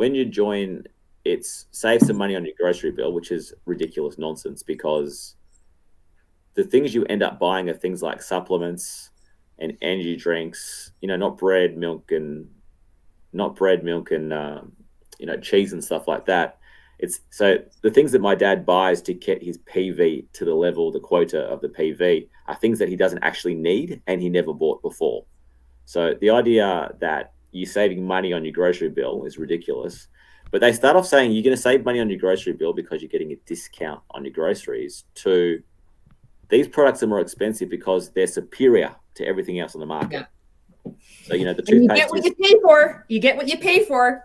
when you join, it's save some money on your grocery bill, which is ridiculous nonsense because the things you end up buying are things like supplements and energy drinks, not bread, milk, and cheese and stuff like that. It's so the things that my dad buys to get his PV to the level, the quota of the PV, are things that he doesn't actually need and he never bought before. So the idea that you're saving money on your grocery bill is ridiculous. But they start off saying you're going to save money on your grocery bill because you're getting a discount on your groceries. To these products are more expensive because they're superior to everything else on the market. Yeah. So the toothpaste. And you get what you pay for. You get what you pay for.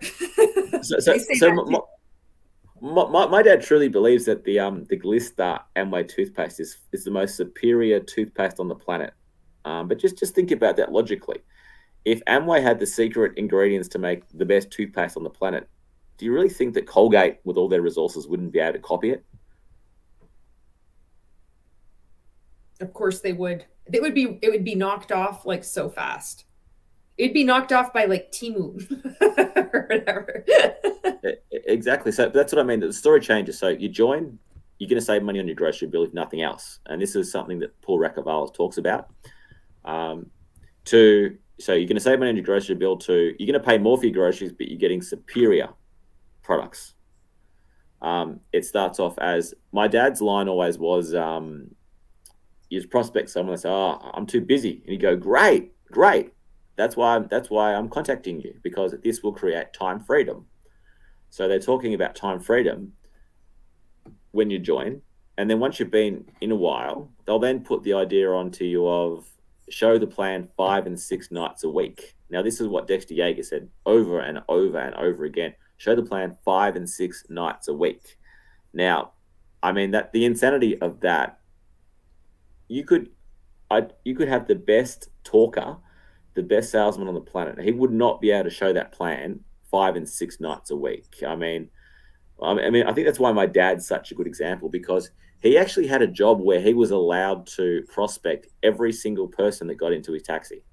My dad truly believes that the Glister Amway toothpaste is the most superior toothpaste on the planet. But just think about that logically. If Amway had the secret ingredients to make the best toothpaste on the planet, do you really think that Colgate, with all their resources, wouldn't be able to copy it? Of course they would. It would be knocked off like so fast. It'd be knocked off by like Temu or whatever. Exactly. So that's what I mean. The story changes. So you join, you're going to save money on your grocery bill, if nothing else. And this is something that Paul Racovalis talks about. So you're going to save money on your grocery bill. You're going to pay more for your groceries, but you're getting superior products. It starts off as, my dad's line always was, you prospect someone and say, "Oh, I'm too busy," and you go, "Great. That's why I'm contacting you, because this will create time freedom." So they're talking about time freedom when you join, and then once you've been in a while, they'll then put the idea onto you of show the plan 5 and 6 nights a week. Now, this is what Dexter Yeager said over and over and over again. Show the plan 5 and 6 nights a week. Now, I mean, that the insanity of that, you could have the best talker, the best salesman on the planet. He would not be able to show that plan 5 and 6 nights a week. I think that's why my dad's such a good example, because he actually had a job where he was allowed to prospect every single person that got into his taxi.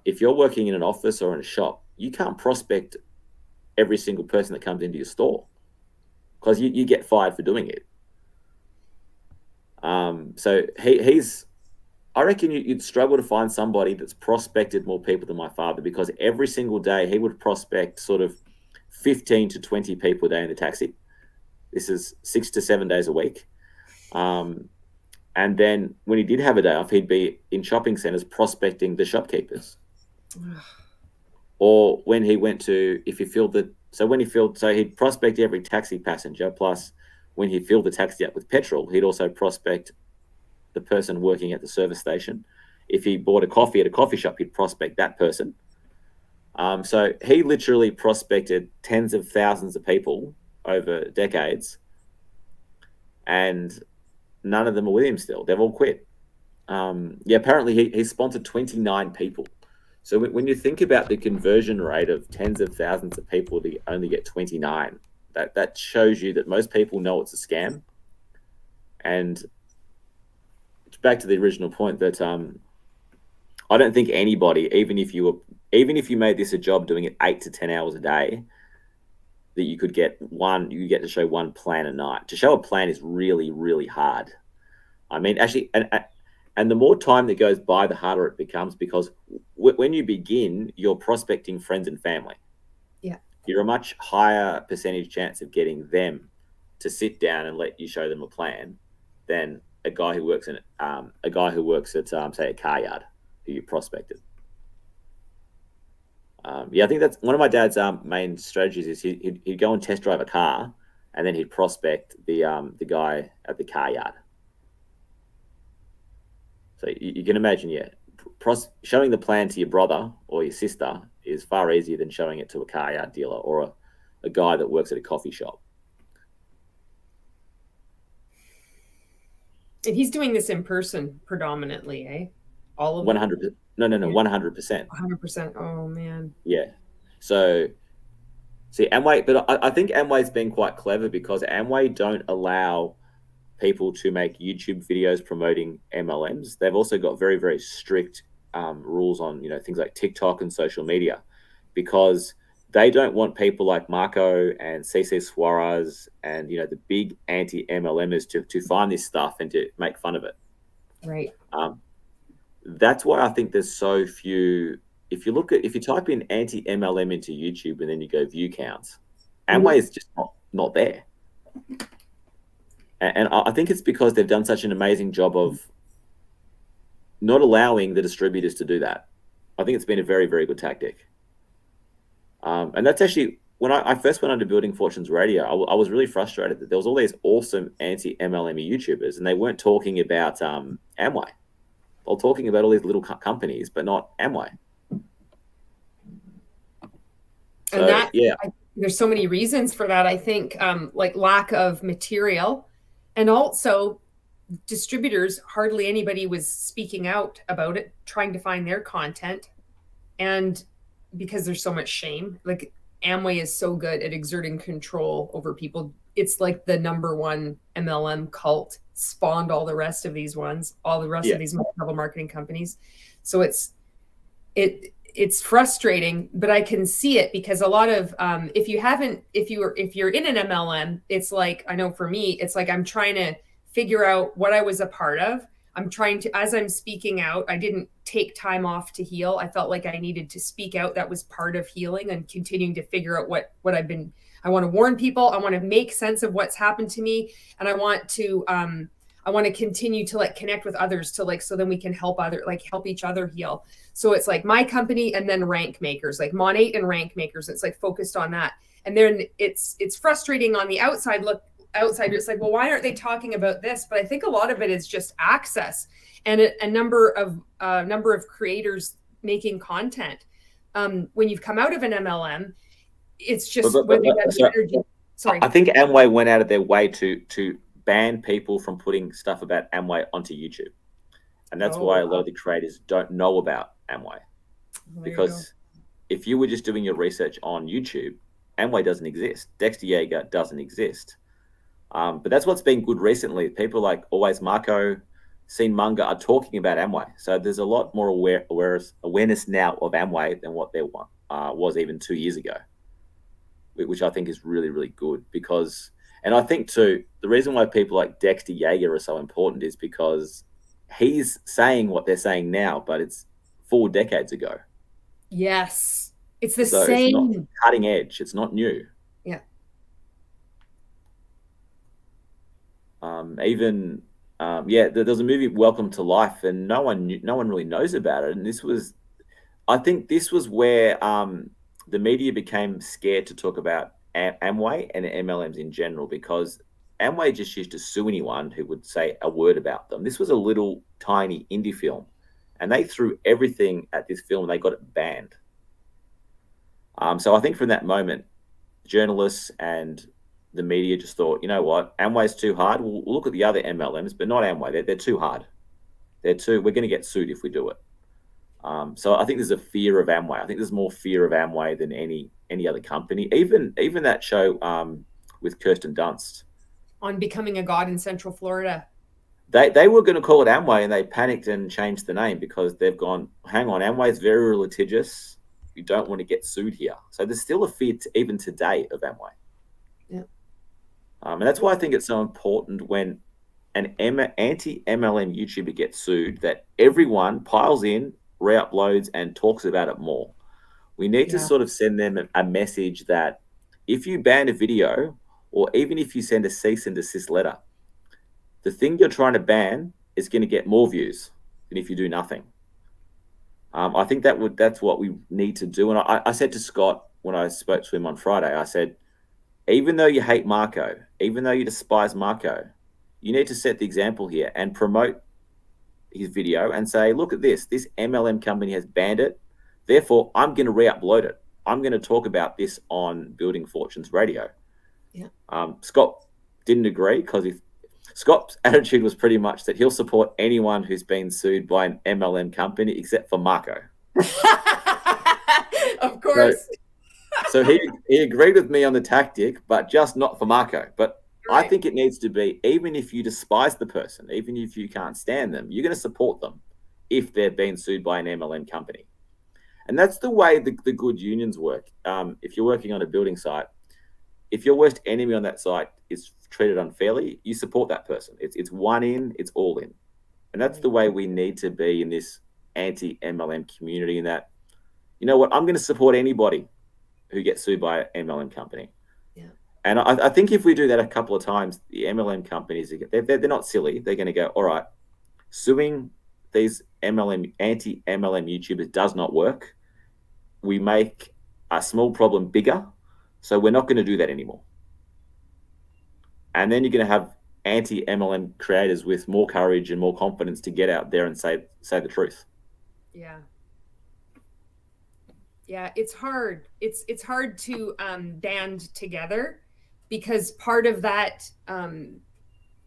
If you're working in an office or in a shop, you can't prospect every single person that comes into your store, because you get fired for doing it. So I reckon you'd struggle to find somebody that's prospected more people than my father, because every single day he would prospect sort of 15 to 20 people a day in the taxi. This is 6 to 7 days a week. And then when he did have a day off, he'd be in shopping centers prospecting the shopkeepers. Or when he went to, so he'd prospect every taxi passenger, plus when he filled the taxi up with petrol, he'd also prospect the person working at the service station. If he bought a coffee at a coffee shop, he'd prospect that person. So he literally prospected tens of thousands of people over decades, and none of them are with him still. They've all quit. Apparently he sponsored 29 people. So when you think about the conversion rate of tens of thousands of people to only get 29, that shows you that most people know it's a scam. And it's back to the original point that I don't think anybody, even if you made this a job doing it 8 to 10 hours a day, that you get to show one plan a night. To show a plan is really, really hard. I mean, actually, and the more time that goes by, the harder it becomes, because when you begin, you're prospecting friends and family. Yeah. You're a much higher percentage chance of getting them to sit down and let you show them a plan than a guy who works at say a car yard who you prospected. I think that's one of my dad's main strategies. Is he'd go and test drive a car, and then he'd prospect the guy at the car yard. So you can imagine, showing the plan to your brother or your sister is far easier than showing it to a car yard dealer or a guy that works at a coffee shop. And he's doing this in person predominantly, eh? All of 100%. No, 100%. 100%. Oh man. Yeah. So, see, Amway, but I think Amway's been quite clever, because Amway don't allow people to make YouTube videos promoting MLMs. They've also got very, very strict rules on things like TikTok and social media, because they don't want people like Marco and CC Suarez and the big anti-MLMers to find this stuff and to make fun of it. Right. That's why I think there's so few. If you type in anti-MLM into YouTube and then you go view counts, Amway is just not there. And I think it's because they've done such an amazing job of not allowing the distributors to do that. I think it's been a very, very good tactic. And that's actually, when I first went on to Building Fortunes Radio, I was really frustrated that there was all these awesome anti-MLM YouTubers and they weren't talking about Amway. They were talking about all these little companies, but not Amway. So, and there's so many reasons for that. I think like lack of material, and also distributors, hardly anybody was speaking out about it, trying to find their content. And because there's so much shame, like Amway is so good at exerting control over people. It's like the #1 MLM cult, spawned all the rest of these ones, all the rest of these multi-level marketing companies. So it's frustrating, but I can see it because a lot of if you're in an MLM, it's like, I know for me, it's like I'm trying to figure out what I was a part of. I'm trying to, as I'm speaking out, I didn't take time off to heal. I felt like I needed to speak out. That was part of healing and continuing to figure out what I want to warn people. I want to make sense of what's happened to me. And I want to continue to connect with others so then we can help each other heal. So it's like my company and then rank makers, like Mon8 and rank makers. It's like focused on that. And then it's frustrating on the outside it's like, well, why aren't they talking about this? But I think a lot of it is just access and a number of creators making content. When you've come out of an MLM, it's just energy. Sorry. I think Amway went out of their way to ban people from putting stuff about Amway onto YouTube. And that's why a lot of the creators don't know about Amway. Because if you were just doing your research on YouTube, Amway doesn't exist. Dexter Yeager doesn't exist. But that's what's been good recently. People like Always Marco, Seen Munga are talking about Amway. So there's a lot more awareness now of Amway than what there was even 2 years ago, which I think is really, really good. And I think too, the reason why people like Dexter Yeager are so important is because he's saying what they're saying now, but it's 4 decades ago. Yes. It's the same. It's not cutting edge. It's not new. Yeah. There's a movie, Welcome to Life, and no one really knows about it. And I think this was where the media became scared to talk about Amway and MLMs in general, because Amway just used to sue anyone who would say a word about them. This was a little tiny indie film, and they threw everything at this film and they got it banned. So I think from that moment, journalists and the media just thought, you know what, Amway's too hard. We'll look at the other MLMs, but not Amway. They're too hard. We're going to get sued if we do it. So I think there's a fear of Amway. I think there's more fear of Amway than any other company. Even that show with Kirsten Dunst on Becoming a God in Central Florida. They were going to call it Amway, and they panicked and changed the name because they've gone, hang on, Amway's very litigious. You don't want to get sued here. So there's still a fear even today of Amway. Yeah. And that's why I think it's so important when an anti-MLM YouTuber gets sued that everyone piles in, re-uploads, and talks about it more. We need to sort of send them a message that if you ban a video, or even if you send a cease and desist letter, the thing you're trying to ban is going to get more views than if you do nothing. I think that's what we need to do. And I said to Scott when I spoke to him on Friday, I said, even though you hate Marco, even though you despise Marco, you need to set the example here and promote his video and say, look at this MLM company has banned it. Therefore, I'm going to re-upload it. I'm going to talk about this on Building Fortunes Radio. Yeah. Scott didn't agree because Scott's attitude was pretty much that he'll support anyone who's been sued by an MLM company except for Marco. Of course. So he agreed with me on the tactic, but just not for Marco. But right. I think it needs to be, even if you despise the person, even if you can't stand them, you're going to support them if they're being sued by an MLM company. And that's the way the good unions work. If you're working on a building site, if your worst enemy on that site is treated unfairly, you support that person. It's one in, it's all in. And that's the way we need to be in this anti-MLM community, in that, you know what, I'm going to support anybody who gets sued by an MLM company. Yeah. And I think if we do that a couple of times, the MLM companies, they're not silly. They're going to go, all right, suing these anti-MLM YouTubers does not work. We make a small problem bigger, so we're not going to do that anymore. And then you're going to have anti-MLM creators with more courage and more confidence to get out there and say the truth. Yeah. Yeah, it's hard. It's hard to band together, because part of that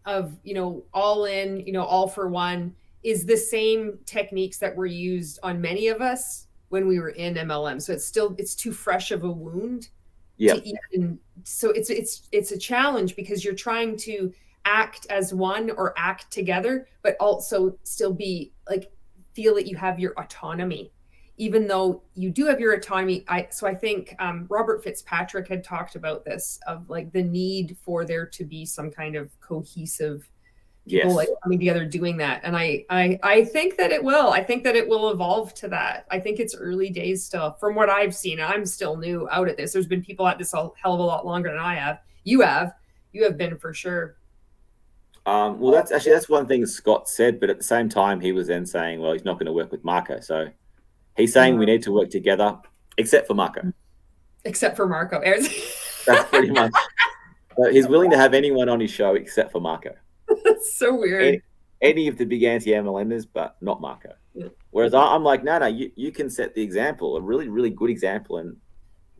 of, all in, all for one, is the same techniques that were used on many of us when we were in MLM. So it's too fresh of a wound. Yeah. So it's a challenge, because you're trying to act as one or act together, but also still be like, feel that you have your autonomy, even though you do have your autonomy. I think Robert Fitzpatrick had talked about this, of like the need for there to be some kind of cohesive people, yes, like coming together doing that. And I think that it will. I think that it will evolve to that. I think it's early days still, from what I've seen. I'm still new out at this. There's been people at this a hell of a lot longer than I have. You have been, for sure. Well, that's one thing Scott said, but at the same time, he was then saying, well, he's not going to work with Marco. So he's saying we need to work together, except for Marco. Except for Marco. That's pretty much. He's willing to have anyone on his show except for Marco. That's so weird. Any of the big anti-MLMers, but not Marco. Yeah. Whereas I'm like, no, you can set the example, a really, really good example, and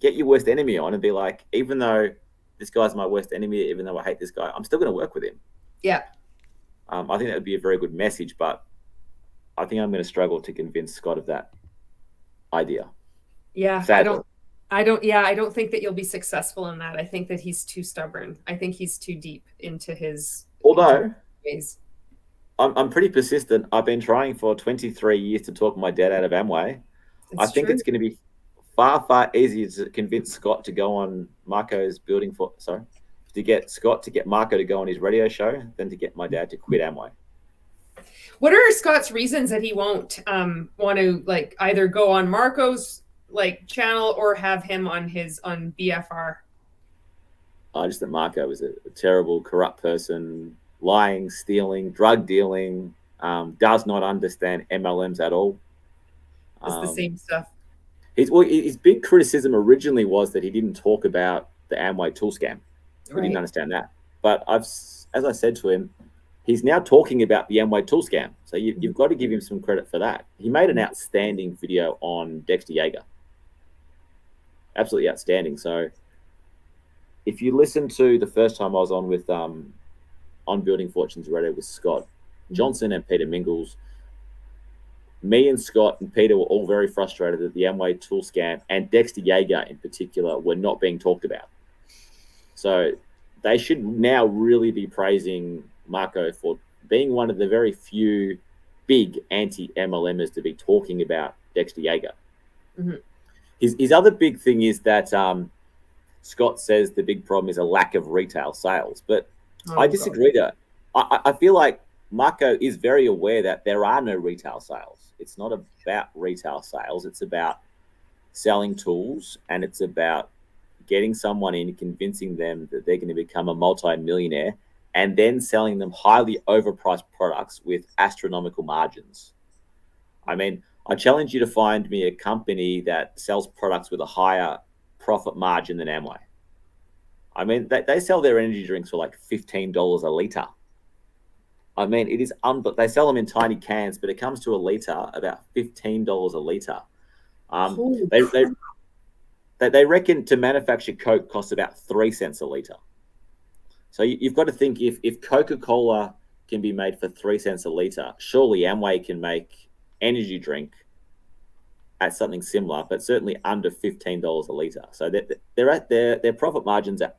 get your worst enemy on and be like, even though this guy's my worst enemy, even though I hate this guy, I'm still going to work with him. Yeah. I think that would be a very good message, but I think I'm going to struggle to convince Scott of that idea. Yeah. Sadly. I don't think that you'll be successful in that. I think that he's too stubborn. I think he's too deep into his ways. I'm pretty persistent. I've been trying for 23 years to talk my dad out of Amway. I think it's going to be far, far easier to convince Scott to go on Marco's to get Marco to go on his radio show than to get my dad to quit Amway. What are Scott's reasons that he won't want to like either go on Marco's like channel or have him on BFR? I just think Marco is a terrible, corrupt person, lying, stealing, drug dealing, does not understand MLMs at all. It's the same stuff. His big criticism originally was that he didn't talk about the Amway tool scam. We didn't understand that. But as I said to him, he's now talking about the Amway tool scam. So you've got to give him some credit for that. He made an outstanding video on Dexter Yeager. Absolutely outstanding. So if you listen to the first time I was on with on Building Fortunes Radio with Scott Johnson and Peter Mingles, me and Scott and Peter were all very frustrated that the Amway tool scam and Dexter Yeager in particular were not being talked about. So they should now really be praising Marco for being one of the very few big anti-MLMers to be talking about Dexter Yeager. Mm-hmm. His other big thing is that Scott says the big problem is a lack of retail sales, but I disagree there. I feel like Marco is very aware that there are no retail sales. It's not about retail sales. It's about selling tools, and it's about getting someone in, convincing them that they're going to become a multi-millionaire, and then selling them highly overpriced products with astronomical margins. I mean, I challenge you to find me a company that sells products with a higher profit margin than Amway. I mean, they sell their energy drinks for like $15 a litre. I mean, it is they sell them in tiny cans, but it comes to a litre about $15 a litre. They reckon to manufacture Coke costs about 3 cents a litre. So you've got to think, if Coca-Cola can be made for 3 cents a litre, surely Amway can make energy drink at something similar, but certainly under $15 a litre. So they're at their profit margins are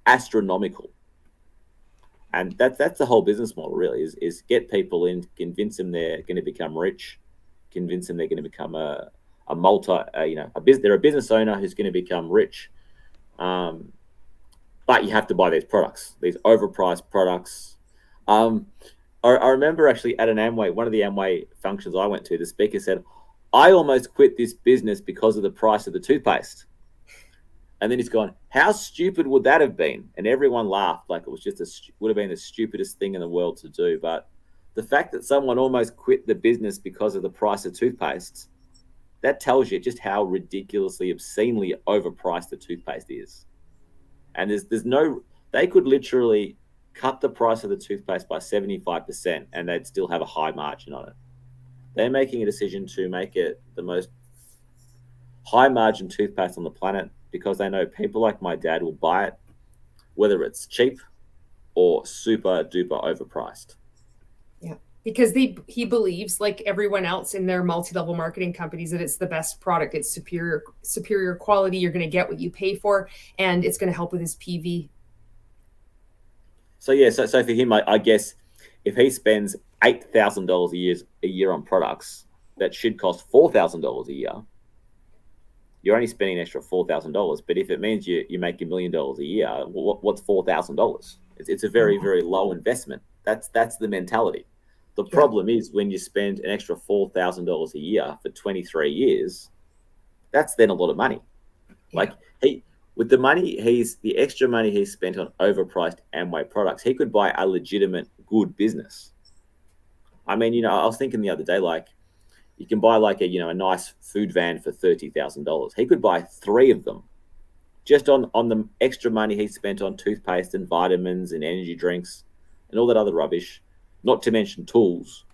astronomical. And that's the whole business model, really, is get people in, convince them they're going to become rich, convince them they're going to become a they're a business owner who's going to become rich. But you have to buy these products, these overpriced products. I remember actually at an Amway, one of the Amway functions I went to, the speaker said, I almost quit this business because of the price of the toothpaste. And then he's gone, how stupid would that have been? And everyone laughed like it was would have been the stupidest thing in the world to do. But the fact that someone almost quit the business because of the price of toothpaste, that tells you just how ridiculously, obscenely overpriced the toothpaste is. And they could literally cut the price of the toothpaste by 75% and they'd still have a high margin on it. They're making a decision to make it the most high margin toothpaste on the planet because they know people like my dad will buy it, whether it's cheap or super duper overpriced. Yeah, because he believes, like everyone else in their multi-level marketing companies, that it's the best product. It's superior quality. You're going to get what you pay for, and it's going to help with his PV. So yeah, so for him, I guess if he spends $8,000 a year on products that should cost $4,000 a year, you're only spending an extra $4,000. But if it means you make $1 million a year, what's $4,000? It's a very, very low investment. That's the mentality. The problem is when you spend an extra $4,000 a year for 23 years, that's then a lot of money. Yeah. Like with the extra money he's spent on overpriced Amway products, he could buy a legitimate good business. I mean, I was thinking the other day, like you can buy like a nice food van for $30,000. He could buy 3 of them just on the extra money he spent on toothpaste and vitamins and energy drinks and all that other rubbish, not to mention tools.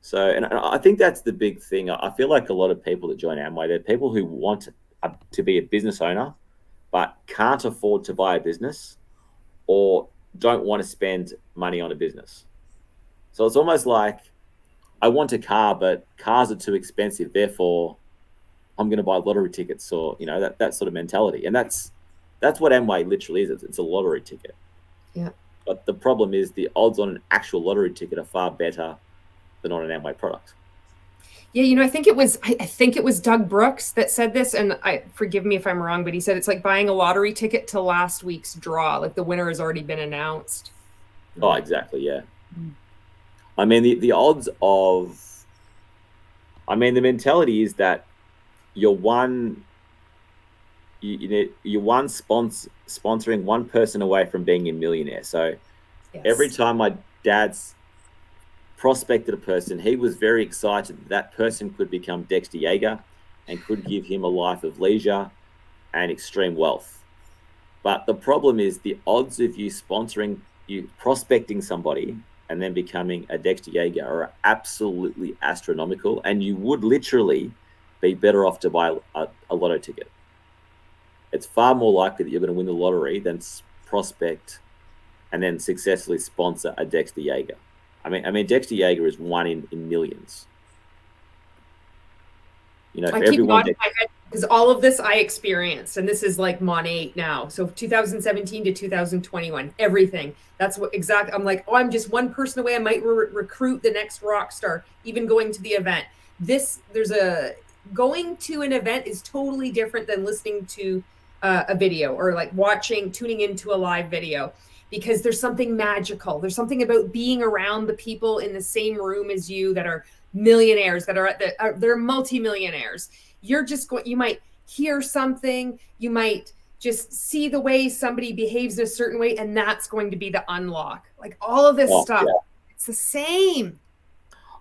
So, and I think that's the big thing. I feel like a lot of people that join Amway, they're people who want to be a business owner, but can't afford to buy a business or don't want to spend money on a business. So it's almost like, I want a car, but cars are too expensive. Therefore, I'm going to buy lottery tickets, or that sort of mentality. And that's what Amway literally is. It's a lottery ticket. Yeah. But the problem is the odds on an actual lottery ticket are far better than on an Amway product. Yeah, I think it was Doug Brooks that said this, and forgive me if I'm wrong, but he said it's like buying a lottery ticket to last week's draw. Like the winner has already been announced. Oh, exactly. Yeah. I mean, the odds of, the mentality is that you're sponsoring one person away from being a millionaire. So Every time my dad's prospected a person, he was very excited that person could become Dexter Yeager and could give him a life of leisure and extreme wealth. But the problem is the odds of you prospecting somebody and then becoming a Dexter Yeager are absolutely astronomical, and you would literally be better off to buy a lotto ticket. It's far more likely that you're going to win the lottery than prospect and then successfully sponsor a Dexter Yeager. I mean, Dexter Yeager is one in millions. I keep nodding my head because all of this I experienced, and this is like Mon 8 now. So 2017 to 2021, everything. That's what exactly. I'm like, I'm just one person away. I might recruit the next rock star. Even going to the event. Going to an event is totally different than listening to a video or like tuning into a live video, because there's something magical. There's something about being around the people in the same room as you that are millionaires, that are they're multimillionaires. You might hear something, you might just see the way somebody behaves in a certain way, and that's going to be the unlock. Like all of this stuff, yeah. It's the same.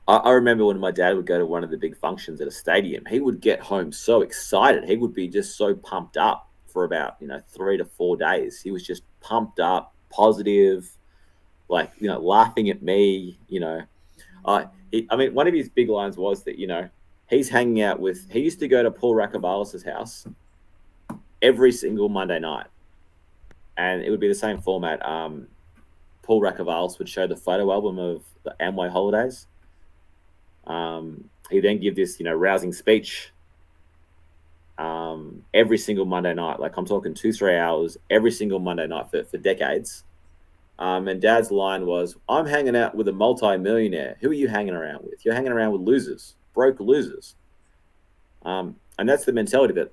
I remember when my dad would go to one of the big functions at a stadium, he would get home so excited. He would be just so pumped up for about 3 to 4 days. He was just pumped up, positive, like laughing at me. One of his big lines was that he's hanging out with. He used to go to Paul Racovalis' house every single Monday night, and it would be the same format. Paul Racovalis would show the photo album of the Amway holidays. He then give this rousing speech every single Monday night. Like I'm talking 2-3 hours every single Monday night for decades. And Dad's line was, "I'm hanging out with a multi-millionaire. Who are you hanging around with? You're hanging around with losers, broke losers." And that's the mentality that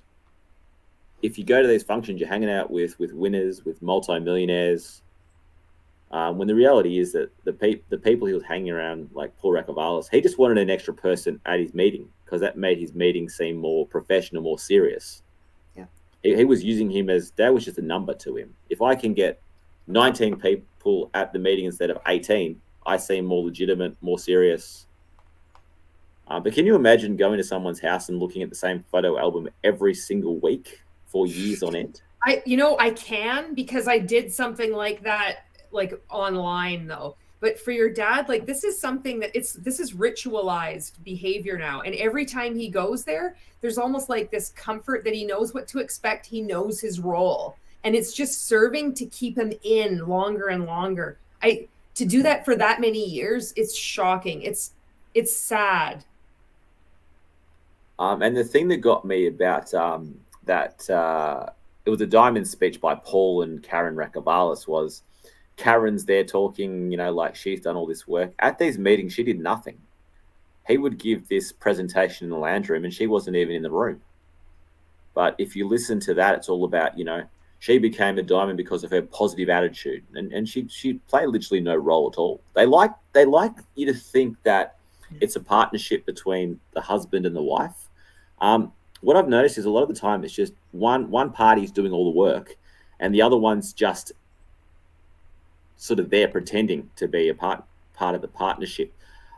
if you go to these functions, you're hanging out with winners, with multimillionaires. When the reality is that the people he was hanging around, like Paul Racovalis, he just wanted an extra person at his meeting because that made his meeting seem more professional, more serious. Yeah. He was using him as, that was just a number to him. If I can get 19 people at the meeting instead of 18, I seem more legitimate, more serious. But can you imagine going to someone's house and looking at the same photo album every single week for years on end? I can, because I did something like that, like online though. But for your dad, like this is something that this is ritualized behavior now. And every time he goes there, there's almost like this comfort that he knows what to expect. He knows his role. And it's just serving to keep him in longer and longer. To do that for that many years, it's shocking. It's sad. And the thing that got me about that, it was a diamond speech by Paul and Karen Racovalis, was Karen's there talking, like she's done all this work. At these meetings, she did nothing. He would give this presentation in the lounge room and she wasn't even in the room. But if you listen to that, it's all about, she became a diamond because of her positive attitude. And she played literally no role at all. They like you to think that it's a partnership between the husband and the wife. What I've noticed is a lot of the time it's just one party is doing all the work and the other one's just sort of there pretending to be a part of the partnership.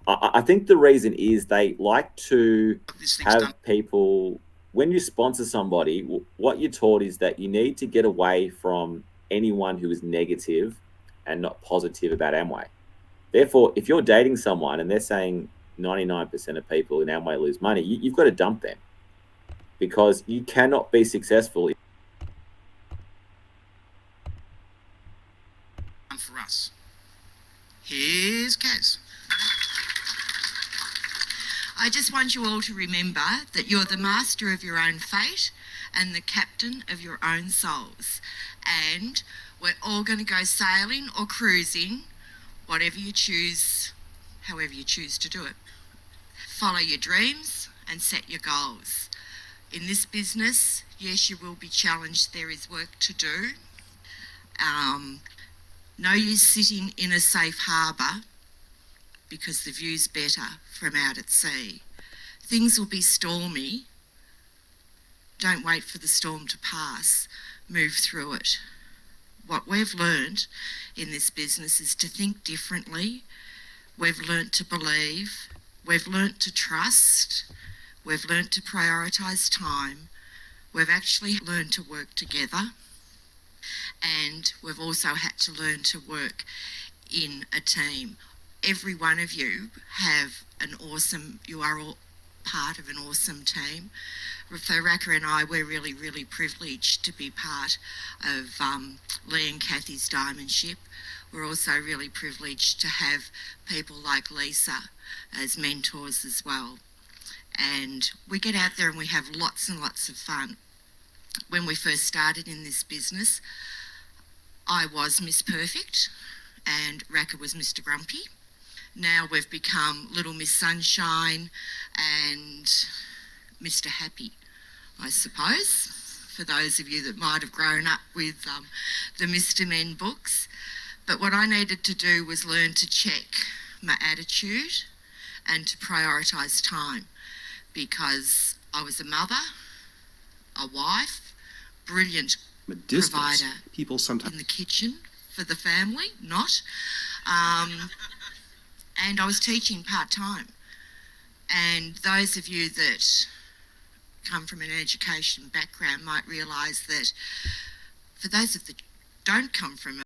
I think the reason is they like to have people, when you sponsor somebody, what you're taught is that you need to get away from anyone who is negative and not positive about Amway. Therefore, if you're dating someone and they're saying 99% of people in Amway lose money, you've got to dump them, because you cannot be successful. For us. Here's Kaz. I just want you all to remember that you're the master of your own fate and the captain of your own souls. And we're all going to go sailing or cruising, whatever you choose, however you choose to do it. Follow your dreams and set your goals. In this business, yes, you will be challenged. There is work to do. No use sitting in a safe harbour because the view's better from out at sea. Things will be stormy. Don't wait for the storm to pass. Move through it. What we've learned in this business is to think differently. We've learnt to believe. We've learnt to trust. We've learnt to prioritise time. We've actually learned to work together. And we've also had to learn to work in a team. Every one of you you are all part of an awesome team. So Raka and I, we're really, really privileged to be part of Lee and Kathy's Diamond Ship. We're also really privileged to have people like Lisa as mentors as well. And we get out there and we have lots and lots of fun. When we first started in this business, I was Miss Perfect and Raka was Mr. Grumpy. Now we've become Little Miss Sunshine and Mr. Happy, I suppose, for those of you that might have grown up with the Mr. Men books. But what I needed to do was learn to check my attitude and to prioritise time, because I was a mother, a wife, brilliant provider, people sometimes in the kitchen for the family, and I was teaching part-time. And those of you that come from an education background might realise that for those that don't come from